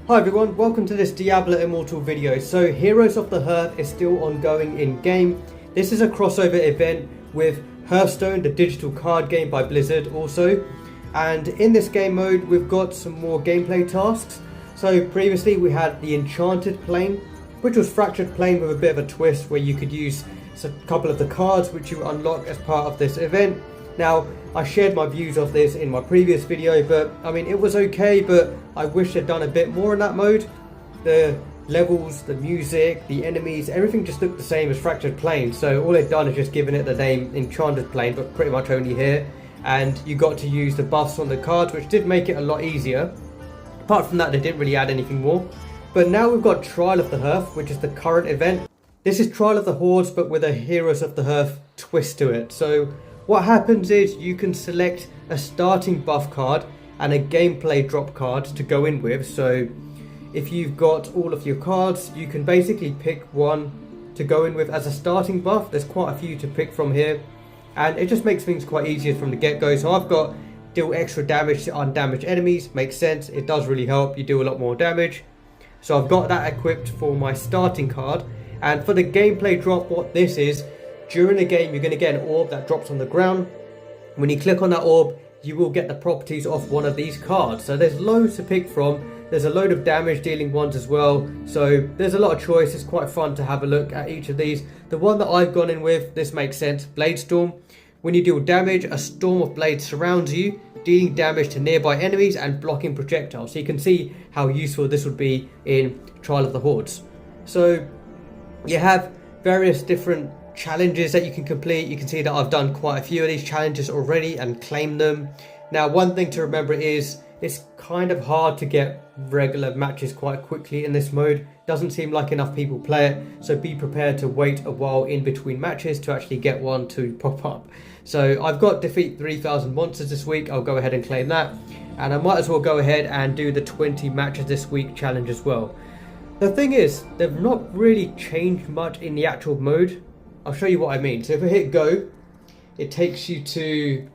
Hi everyone, welcome to this Diablo Immortal video. So Heroes of the Hearth is still ongoing in game. This is a crossover event with Hearthstone, the digital card game by Blizzard also. And in this game mode we've got some more gameplay tasks. So previously we had the Enchanted Plane, which was Fractured Plane with a bit of a twist where you could use a couple of the cards which you unlock as part of this event. Now, I shared my views of this in my previous video, but I mean it was okay, but I wish they'd done a bit more in that mode. The levels, the music, the enemies, everything just looked the same as Fractured Plane, so all they've done is just given it the name Enchanted Plane, but pretty much only here. And you got to use the buffs on the cards, which did make it a lot easier. Apart from that, they didn't really add anything more. But now we've got Trial of the Hearth, which is the current event. This is Trial of the Hordes, but with a Heroes of the Hearth twist to it. So what happens is you can select a starting buff card and a gameplay drop card to go in with. So if you've got all of your cards, you can basically pick one to go in with as a starting buff. There's quite a few to pick from here, and it just makes things quite easier from the get-go. So I've got deal extra damage to undamaged enemies. Makes sense, it does really help, you do a lot more damage. So I've got that equipped for my starting card. And for the gameplay drop, what this is, during the game you're going to get an orb that drops on the ground. When you click on that orb, you will get the properties of one of these cards. So there's loads to pick from. There's a load of damage dealing ones as well. So there's a lot of choice. It's quite fun to have a look at each of these. The one that I've gone in with, this makes sense, Blade Storm. When you deal damage, a storm of blades surrounds you, dealing damage to nearby enemies and blocking projectiles. So you can see how useful this would be in Trial of the Hordes. So you have various different challenges that you can complete. You can see that I've done quite a few of these challenges already and claimed them. Now, one thing to remember is it's kind of hard to get regular matches quite quickly in this mode. Doesn't seem like enough people play it, so be prepared to wait a while in between matches to actually get one to pop up. So I've got defeat 3,000 monsters this week. I'll go ahead and claim that, and I might as well go ahead and do the 20 matches this week challenge as well. The thing is, they've not really changed much in the actual mode. I'll show you what I mean. So if I hit go, it takes you to,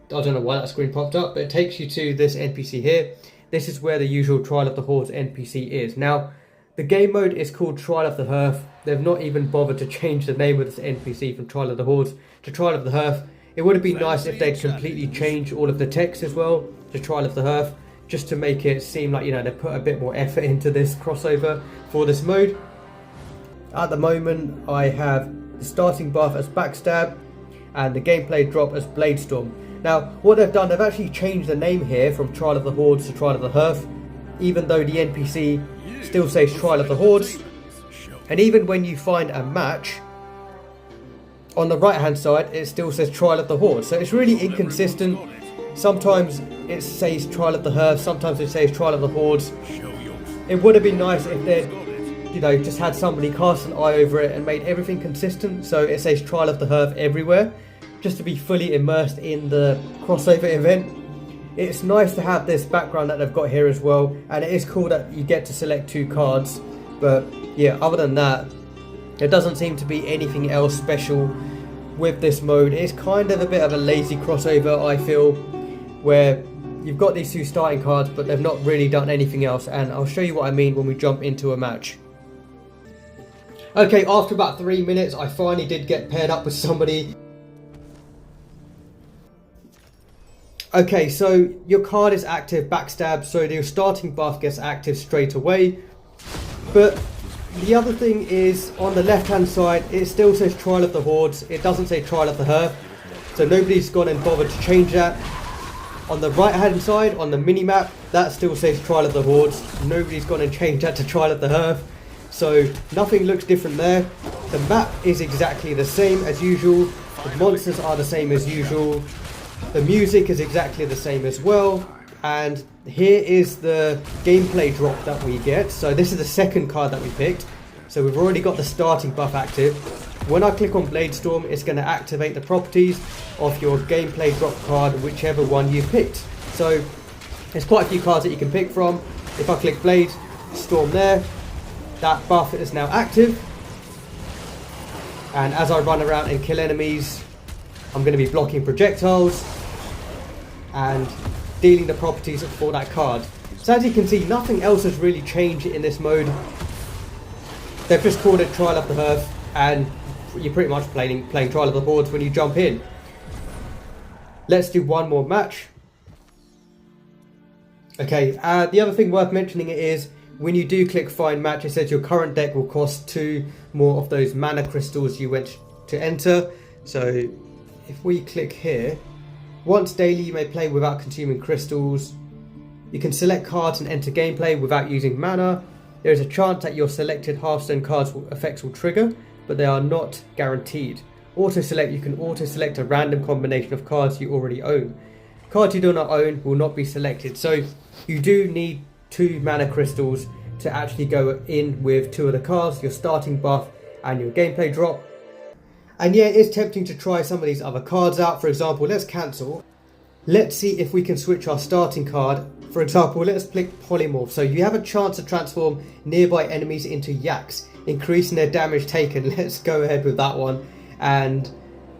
I don't know why that screen popped up, but it takes you to this NPC here. This is where the usual Trial of the Hordes NPC is. Now, the game mode is called Trial of the Hearth. They've not even bothered to change the name of this NPC from Trial of the Hordes to Trial of the Hearth. It would have been nice if they'd completely changed all of the text as well to Trial of the Hearth, just to make it seem like, you know, they put a bit more effort into this crossover for this mode. At the moment, I have the starting buff as Backstab and the gameplay drop as Blade Storm. Now, what they've done, they've actually changed the name here from Trial of the Hordes to Trial of the Hearth, even though the NPC still says Trial of the Hordes. And even when you find a match, on the right hand side it still says Trial of the Hordes. So it's really inconsistent. Sometimes it says Trial of the Hearth, sometimes it says Trial of the Hordes. It would have been nice if they'd, you know, just had somebody cast an eye over it and made everything consistent, so it says Trial of the Hearth everywhere, just to be fully immersed in the crossover event. It's nice to have this background that they've got here as well, and it is cool that you get to select 2 cards. But yeah, other than that, there doesn't seem to be anything else special with this mode. It's kind of a bit of a lazy crossover, I feel, where you've got these 2 starting cards but they've not really done anything else, and I'll show you what I mean when we jump into a match. Okay, after about 3 minutes I finally did get paired up with somebody. Okay, so your card is active, Backstab, so your starting buff gets active straight away. But the other thing is, on the left hand side it still says Trial of the Hordes, it doesn't say Trial of the Hearth, so nobody's gone and bothered to change that. On the right hand side, on the mini map, that still says Trial of the Hordes, nobody's gone and changed that to Trial of the Hearth. So nothing looks different there. The map is exactly the same as usual, the monsters are the same as usual, the music is exactly the same as well, and here is the gameplay drop that we get. So this is the second card that we picked, so we've already got the starting buff active. When I click on Blade Storm, it's going to activate the properties of your gameplay drop card, whichever one you've picked. So there's quite a few cards that you can pick from. If I click Blade Storm there, that buff is now active, and as I run around and kill enemies, I'm going to be blocking projectiles and dealing the properties for that card. So as you can see, nothing else has really changed in this mode. They've just called it Trial of the Hearth, and you're pretty much playing Trial of the Hordes when you jump in. Let's do one more match. Okay, the other thing worth mentioning is when you do click find match, it says your current deck will cost 2 more of those mana crystals you went to enter. So if we click here, once daily you may play without consuming crystals. You can select cards and enter gameplay without using mana. There is a chance that your selected Hearthstone cards effects will trigger, but they are not guaranteed. Auto-select, you can auto-select a random combination of cards you already own. Cards you do not own will not be selected. So you do need 2 mana crystals to actually go in with 2 of the cards, your starting buff and your gameplay drop. And yeah, it is tempting to try some of these other cards out. For example, let's cancel. Let's see if we can switch our starting card. For example, let's click Polymorph. So you have a chance to transform nearby enemies into yaks, increasing their damage taken. Let's go ahead with that one. And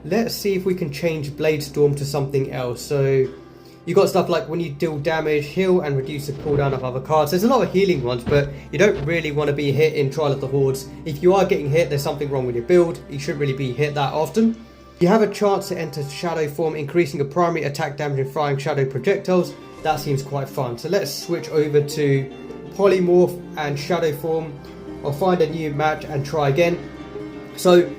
let's see if we can change Bladestorm to something else. So you got stuff like when you deal damage, heal and reduce the cooldown of other cards. There's a lot of healing ones, but you don't really want to be hit in Trial of the Hordes. If you are getting hit, there's something wrong with your build. You shouldn't really be hit that often. You have a chance to enter Shadow Form, increasing your primary attack damage and firing shadow projectiles. That seems quite fun. So let's switch over to Polymorph and Shadow Form. I'll find a new match and try again. So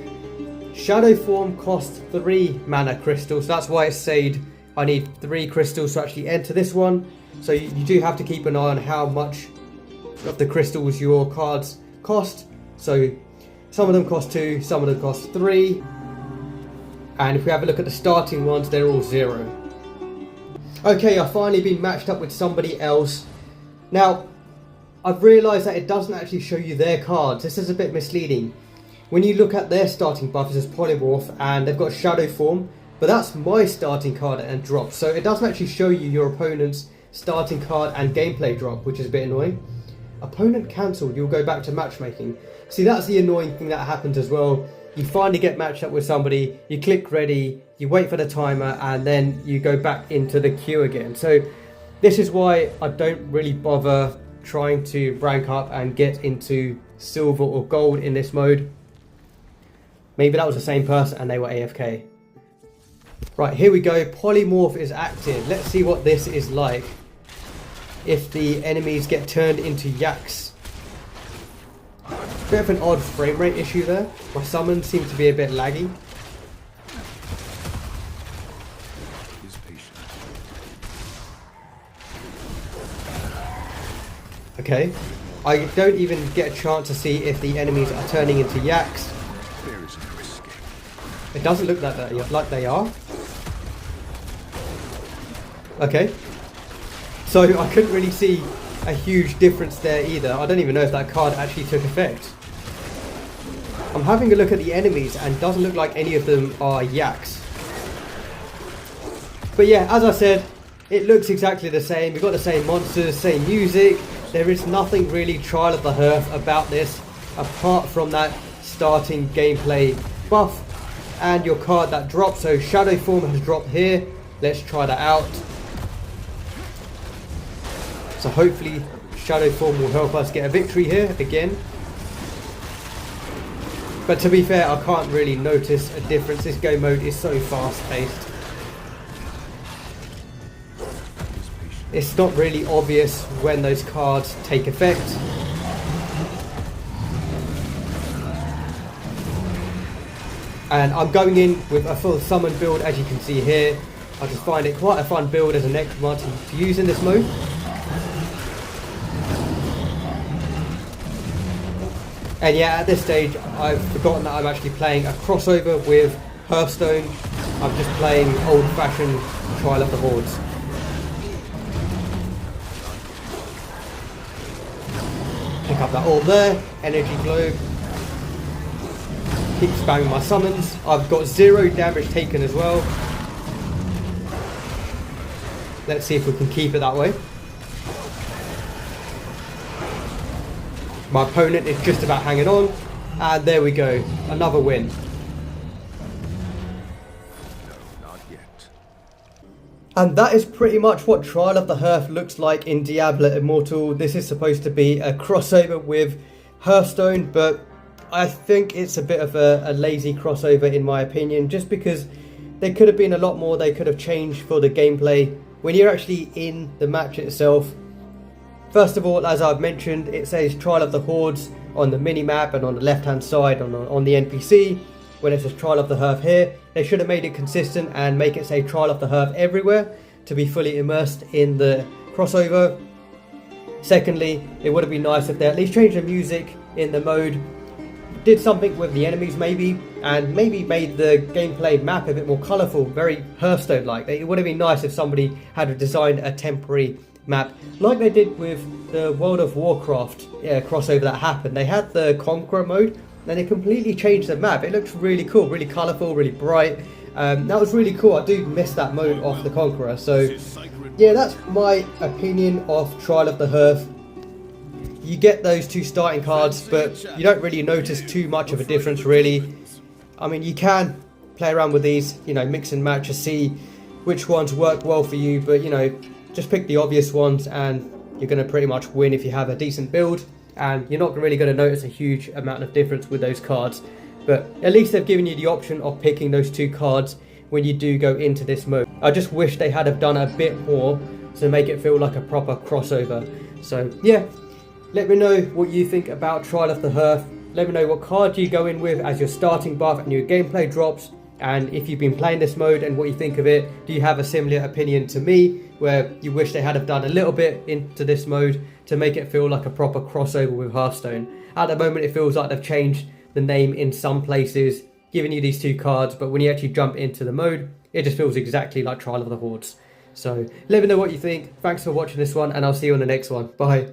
Shadow Form costs 3 mana crystals. That's why it's said I need 3 crystals to actually enter this one. So you do have to keep an eye on how much of the crystals your cards cost. So some of them cost 2, some of them cost 3. And if we have a look at the starting ones, they're all 0. Okay, I've finally been matched up with somebody else. Now, I've realised that it doesn't actually show you their cards. This is a bit misleading. When you look at their starting buff, it says Polymorph and they've got Shadow Form. But that's my starting card and drop. So it doesn't actually show you your opponent's starting card and gameplay drop, which is a bit annoying. Opponent cancelled, you'll go back to matchmaking. See, that's the annoying thing that happens as well. You finally get matched up with somebody, you click ready, you wait for the timer, and then you go back into the queue again. So this is why I don't really bother trying to rank up and get into silver or gold in this mode. Maybe that was the same person and they were AFK. Right, here we go. Polymorph is active. Let's see what this is like if the enemies get turned into yaks. Bit of an odd frame rate issue there. My summons seem to be a bit laggy. Okay, I don't even get a chance to see if the enemies are turning into yaks. It doesn't look like they are. Okay, so I couldn't really see a huge difference there either. I don't even know if that card actually took effect. I'm having a look at the enemies and it doesn't look like any of them are yaks. But yeah, as I said, it looks exactly the same. We've got the same monsters, same music. There is nothing really Trial of the Hearth about this apart from that starting gameplay buff and your card that drops. So Shadow Form has dropped here. Let's try that out. So hopefully Shadow Form will help us get a victory here again. But to be fair, I can't really notice a difference. This game mode is so fast paced. It's not really obvious when those cards take effect. And I'm going in with a full summon build, as you can see here. I just find it quite a fun build as a necromancer to use in this mode. And yeah, at this stage, I've forgotten that I'm actually playing a crossover with Hearthstone. I'm just playing old-fashioned Trial of the Hordes. Pick up that orb there, energy globe. Keep spamming my summons. I've got 0 damage taken as well. Let's see if we can keep it that way. My opponent is just about hanging on, and there we go, another win. Not yet. And that is pretty much what Trial of the Hearth looks like in Diablo Immortal. This is supposed to be a crossover with Hearthstone, but I think it's a bit of a lazy crossover in my opinion, just because there could have been a lot more they could have changed for the gameplay. When you're actually in the match itself, first of all, as I've mentioned, it says Trial of the Hordes on the mini-map and on the left-hand side on the NPC. When it says Trial of the Hearth here, they should have made it consistent and make it say Trial of the Hearth everywhere to be fully immersed in the crossover. Secondly, it would have been nice if they at least changed the music in the mode, did something with the enemies maybe, and maybe made the gameplay map a bit more colourful, very Hearthstone-like. It would have been nice if somebody had designed a temporary map like they did with the World of Warcraft crossover that happened. They had the Conqueror mode, and they completely changed the map. It looks really cool, really colourful, really bright. That was really cool. I do miss that mode of the Conqueror. So yeah, that's my opinion of Trial of the Hearth. You get those two starting cards, but you don't really notice too much of a difference really. I mean, you can play around with these, you know, mix and match to see which ones work well for you, but you know, just pick the obvious ones and you're going to pretty much win if you have a decent build, and you're not really going to notice a huge amount of difference with those cards. But at least they've given you the option of picking those two cards when you do go into this mode. I just wish they had have done a bit more to make it feel like a proper crossover. So yeah, let me know what you think about Trial of the Hearth. Let me know what card you go in with as your starting buff and your gameplay drops, and if you've been playing this mode and what you think of it. Do you have a similar opinion to me, where you wish they had have done a little bit into this mode to make it feel like a proper crossover with Hearthstone? At the moment it feels like they've changed the name in some places, giving you these two cards, but when you actually jump into the mode, it just feels exactly like Trial of the Hordes. So let me know what you think. Thanks for watching this one, and I'll see you on the next one. Bye.